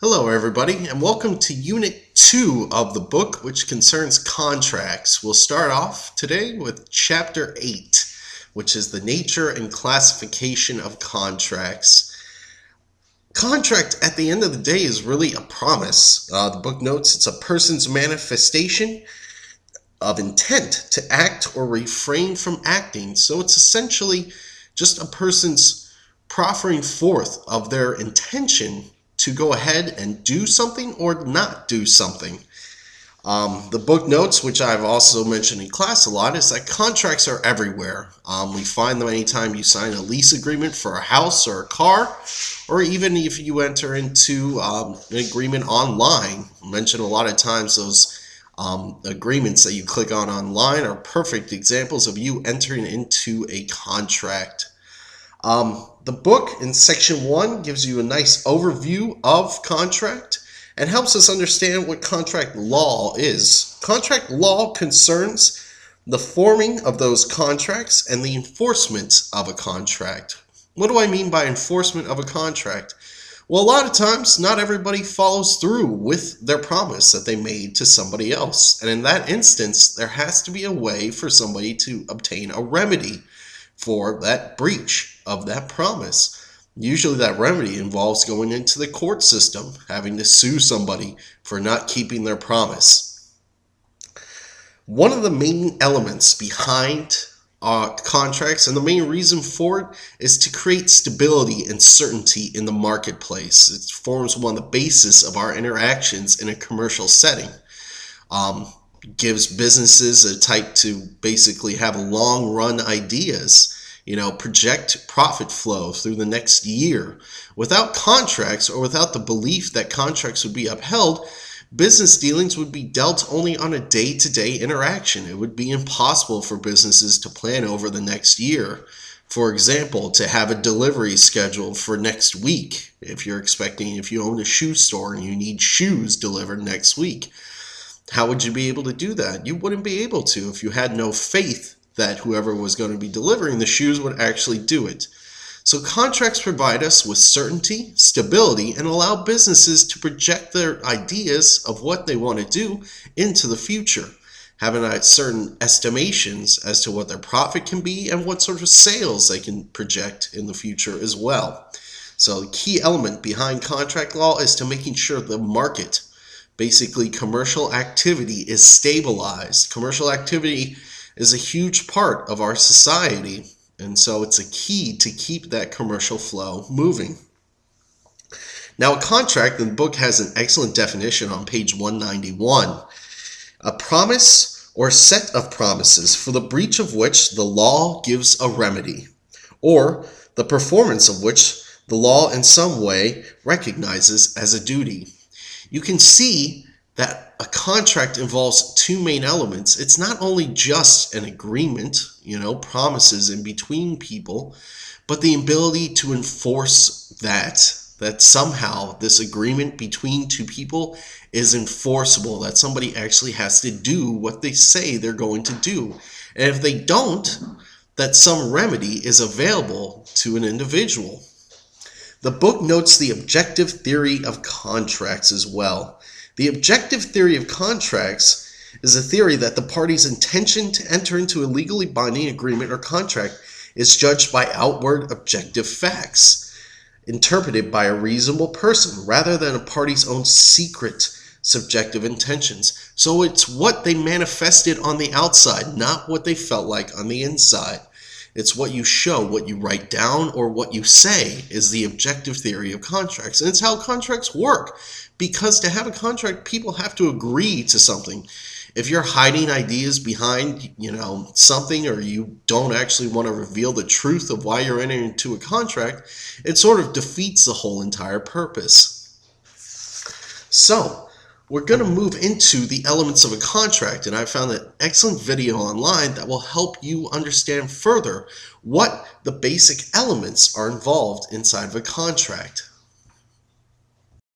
Hello, everybody, and welcome to Unit 2 of the book, which concerns contracts. We'll start off today with Chapter 8, which is the nature and classification of contracts. Contract, at the end of the day, is really a promise. The book notes it's a person's manifestation of intent to act or refrain from acting. So it's essentially just a person's proffering forth of their intention to go ahead and do something or not do something. The book notes, which I've also mentioned in class a lot, is that contracts are everywhere. We find them anytime you sign a lease agreement for a house or a car, or even if you enter into an agreement online. I mentioned a lot of times those agreements that you click on online are perfect examples of you entering into a contract. The book in section 1 gives you a nice overview of contract and helps us understand what contract law is. Contract law concerns the forming of those contracts and the enforcement of a contract. What do I mean by enforcement of a contract? Well, a lot of times, not everybody follows through with their promise that they made to somebody else. And in that instance, there has to be a way for somebody to obtain a remedy for that breach of that promise. Usually that remedy involves going into the court system, having to sue somebody for not keeping their promise. One of the main elements behind contracts, and the main reason for it, is to create stability and certainty in the marketplace. It forms one of the basis of our interactions in a commercial setting. Gives businesses a type to basically have long run ideas, project profit flow through the next year. Without contracts, or without the belief that contracts would be upheld, business dealings would be dealt only on a day-to-day interaction. It would be impossible for businesses to plan over the next year. For example, to have a delivery scheduled for next week. If you own a shoe store and you need shoes delivered next week, how would you be able to do that? You wouldn't be able to if you had no faith that whoever was going to be delivering the shoes would actually do it. So contracts provide us with certainty, stability, and allow businesses to project their ideas of what they want to do into the future, having certain estimations as to what their profit can be and what sort of sales they can project in the future as well. So the key element behind contract law is to making sure the market, basically commercial activity, is stabilized. Commercial activity is a huge part of our society, and so it's a key to keep that commercial flow moving. Now, a contract in the book has an excellent definition on page 191. A promise or set of promises for the breach of which the law gives a remedy, or the performance of which the law in some way recognizes as a duty. You can see that a contract involves two main elements. It's not only just an agreement, promises in between people, but the ability to enforce that somehow this agreement between two people is enforceable, that somebody actually has to do what they say they're going to do. And if they don't, that some remedy is available to an individual. The book notes the objective theory of contracts as well. The objective theory of contracts is a theory that the party's intention to enter into a legally binding agreement or contract is judged by outward objective facts, interpreted by a reasonable person, rather than a party's own secret subjective intentions. So it's what they manifested on the outside, not what they felt like on the inside. It's what you show, what you write down, or what you say is the objective theory of contracts. And it's how contracts work. Because to have a contract, people have to agree to something. If you're hiding ideas behind, something, or you don't actually want to reveal the truth of why you're entering into a contract, it sort of defeats the whole entire purpose. So, we're going to move into the elements of a contract, and I found an excellent video online that will help you understand further what the basic elements are involved inside of a contract.